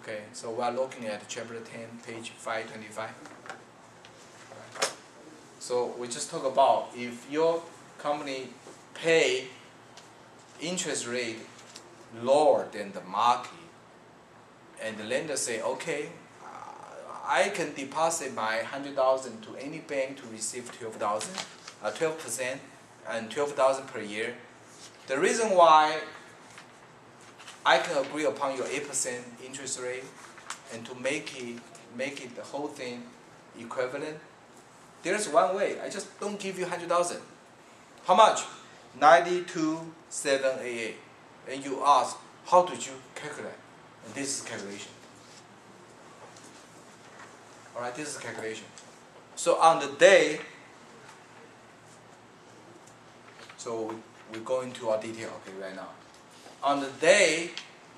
Okay, so we are looking at chapter 10, page 525. So we just talk about if your company pay interest rate lower than the market, and the lender say, okay, I can deposit my 100,000 to any bank to receive 12% and 12,000 per year. The reason why I can agree upon your 8% interest rate and to make it the whole thing equivalent, there's one way. I just don't give you 100,000. How much? 92,788. And you ask, how did you calculate? And this is calculation. Alright, this is calculation. So on the day, so we go into our detail, okay, right now. On the day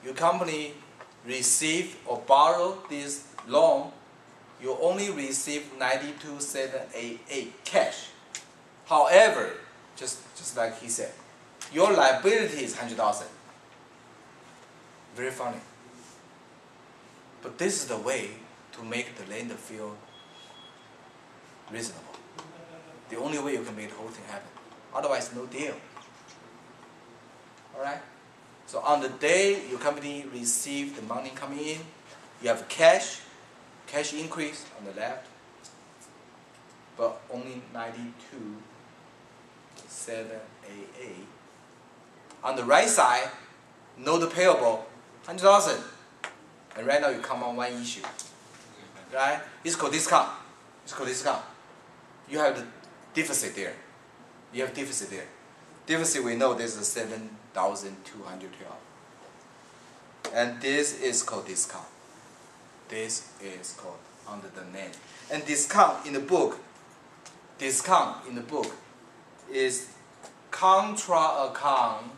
your company receive or borrow this loan, you only receive 92,788 cash. However, just like he said, your liability is 100,000. Very funny. But this is the way to make the lender feel reasonable. The only way you can make the whole thing happen. Otherwise, no deal. Alright? So on the day your company receive the money coming in, you have cash increase on the left, but only 92,788. On the right side, note payable, 100,000. And right now you come on one issue. Right? It's called discount. It's called discount. You have the deficit there. You have deficit there. Deficit, we know this is 7,212. And this is called discount. This is called under the name. And discount in the book is contra account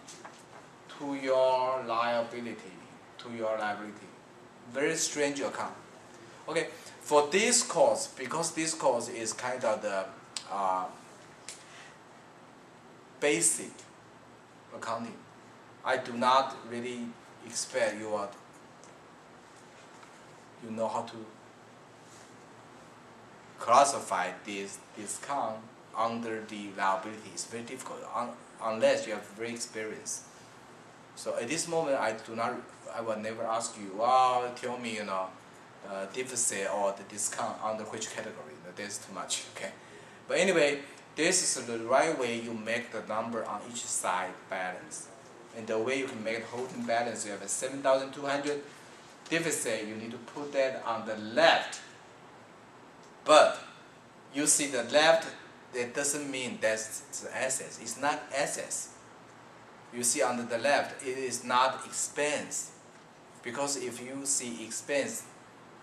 to your liability. Very strange account. Okay, for this course, because this course is kind of the basic accounting, I do not really expect you know how to classify this discount under the liability. It's very difficult unless you have very experience. So at this moment, I will never ask you, well, tell me, deficit or the discount under which category. That's too much, okay? But anyway, this is the right way you make the number on each side balance. And the way you can make the whole thing balance, you have a 7,200 deficit, you need to put that on the left. But you see the left, that doesn't mean that's the assets. It's not assets. You see under the left, it is not expense. Because if you see expense,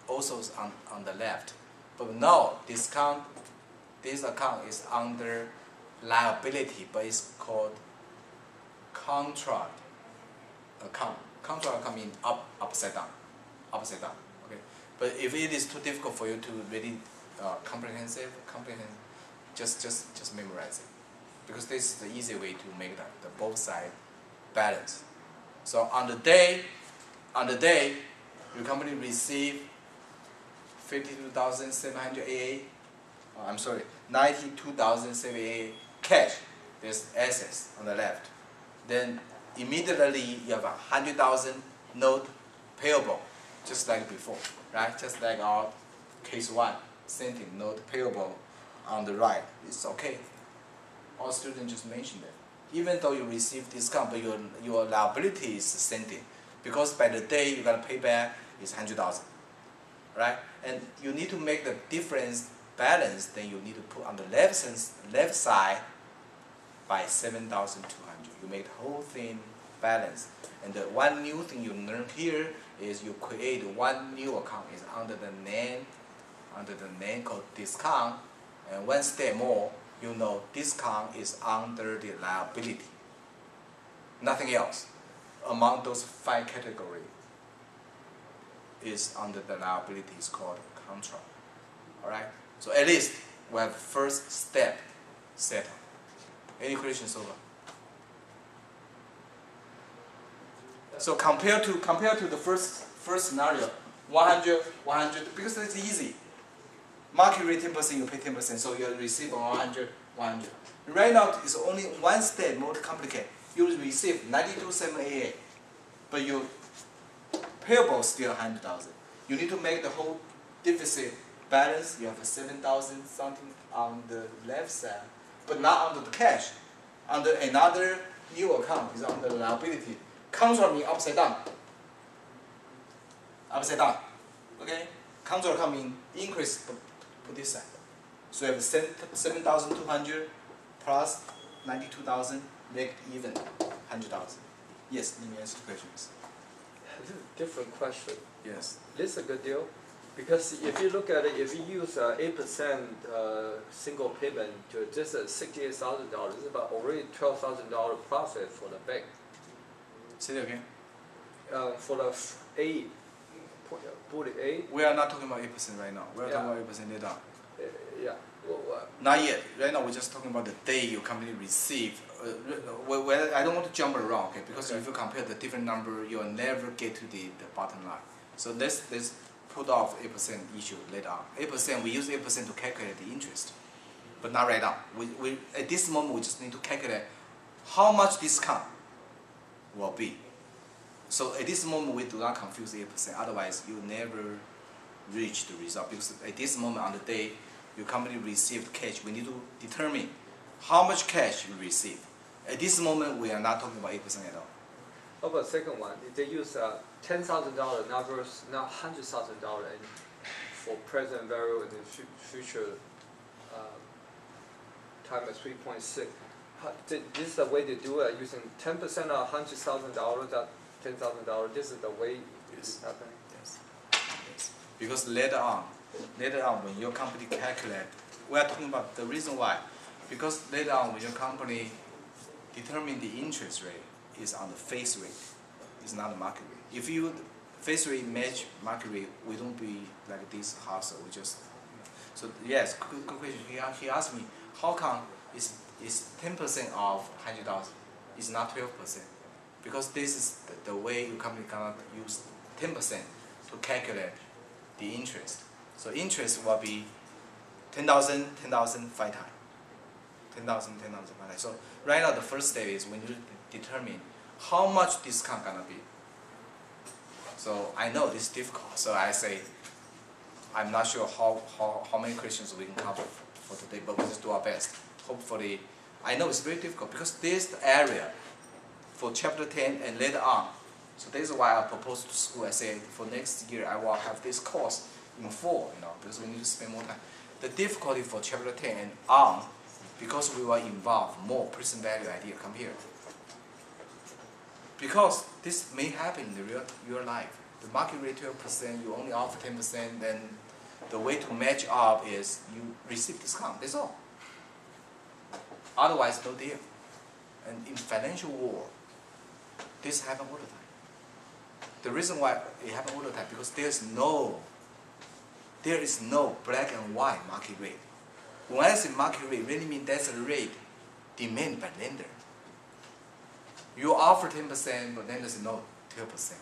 also is on the left. But no, this account is under liability, but it's called contract account. Contract account means upside down. Okay. But if it is too difficult for you to really comprehend, just memorize it, because this is the easy way to make the both side balance. So on the day, your company receive 92,788 cash. There's assets on the left. Then immediately you have 100,000 note payable, just like before, right? Just like our case 1, same thing, note payable on the right. It's okay. All students just mentioned that. Even though you receive discount, but your liability is the same thing, because by the day you gotta pay back is 100,000, right? And you need to make the difference balance. Then you need to put on the left side by 7,200. You make the whole thing balance. And the one new thing you learn here is you create one new account. Is under the name called discount. And one step more, you know discount is under the liability. Nothing else among those 5 categories is under the liability. Is called contract. Alright? So at least we have first step settled. Any questions so far? So compared to the first scenario, 100, 100, because it's easy. Market rate 10%, you pay 10%, so you receive 100, 100. Right now, it's only one step more complicated. You receive 92,788, but your payable is still 100,000. You need to make the whole deficit balance. You have 7,000 something on the left side, but not under the cash. Under another new account is under liability. Control means upside down. Upside down. Okay? Control account means increase to this side. So you have 7,200 plus 92,000, make even 100,000. Yes, let me answer the questions. This is a different question. Yes. This is a good deal, because if you look at it, if you use 8% single payment to just $68,000, it's about already $12,000 profit for the bank. Say it again. For the bullet A. We are not talking about 8% right now. We are talking about 8% later on. Yeah. Well, Not yet. Right now, we're just talking about the day your company receive. Well, I don't want to jump around, okay? Because if you compare the different number, you'll never get to the bottom line. So let's put off 8% issue later on. 8%, we use 8% to calculate the interest, but not right now. We at this moment we just need to calculate how much discount will be. So at this moment we do not confuse 8%. Otherwise, you never reach the result, because at this moment on the day your company received cash, we need to determine how much cash you receive. At this moment, we are not talking about 8% at all. how about the second one? If they use $10,000 numbers, not $100,000, and for present value and the future time at 3.6. This is the way to do it, using 10% of $100,000, that $10,000. This is the way it's happening. Yes. Yes. Because later on, when your company calculate, we are talking about the reason why. Because later on, when your company determine the interest rate is on the face rate, it's not the market rate. If you face rate match market rate, we don't be like this hassle. We just so yes, good question. He asked me how come is 10% of 100,000? It's not 12%, because this is the way your company cannot use 10% to calculate the interest. So interest will be 10,000, 10,000, 5 times. 10,000, 10,000, 5 times. So right now the first step is when you determine how much discount gonna be. So I know this is difficult. So I say I'm not sure how many questions we can cover for today, but we just do our best. Hopefully, I know it's very difficult because this area for chapter 10 and later on. So this is why I proposed to school. I said for next year I will have this course in full, because we need to spend more time. The difficulty for chapter 10 and on, because we will involve more present value idea come here. Because this may happen in the real life. The market rate 12%, you only offer 10%, then the way to match up is you receive discount, that's all. Otherwise, no deal. And in financial world, this happens all the time. The reason why it happens all the time, because there is no black and white market rate. When I say market rate, really means that's a rate demanded by lender. You offer 10%, but lender says no, 12%.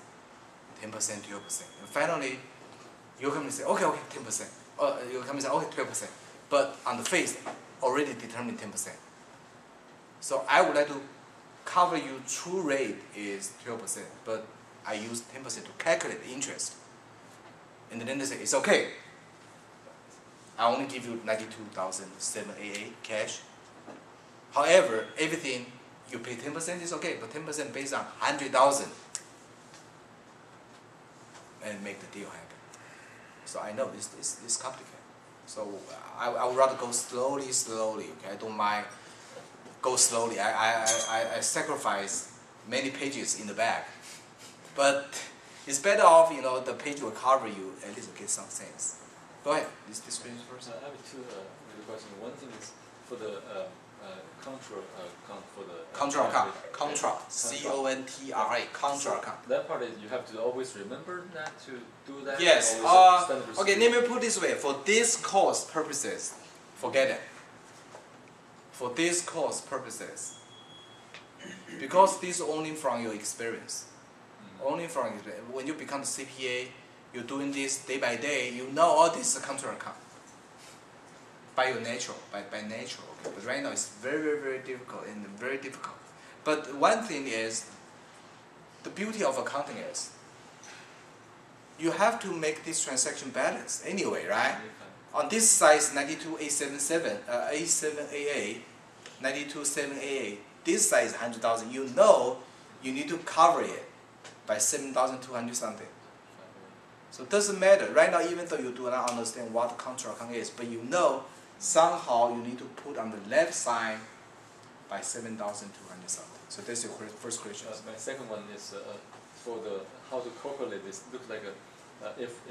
10%, 12%. And finally, your company say, okay, 10%. Your company say, okay, 12%. But on the face, already determined 10%. So I would like to cover you true rate is 12%, but I use 10% to calculate the interest. And the lender say, it's okay. I only give you 92,788 cash. However, everything you pay 10% is okay, but 10% based on 100,000 and make the deal happen. So I know it's complicated. So I would rather go slowly, okay? I don't mind go slowly. I sacrifice many pages in the back. But it's better off, the page will cover you, at least get some sense. Go ahead, this question first. I have two questions. One thing is for the contra account for the contra account, contra, C-O-N-T-R-A, contra account. That part is you have to always remember that to do that. Yes. Okay. Let me put it this way. For this course purposes, forget it. For this course purposes, because this is only from your experience. Only from when you become the CPA, you're doing this day by day, you know all this control account by your natural, by nature. Okay? But right now it's very, very, very difficult and very difficult. But one thing is, the beauty of accounting is, you have to make this transaction balance anyway, right? On this side is 92877, A7AA, 927AA. This side is 100,000. You know you need to cover it by 7,200 something. So it doesn't matter. Right now, even though you do not understand what the control account is, but you know somehow you need to put on the left side by 7,200 something. So that's your first question. My second one is for the how to calculate this. Looks like if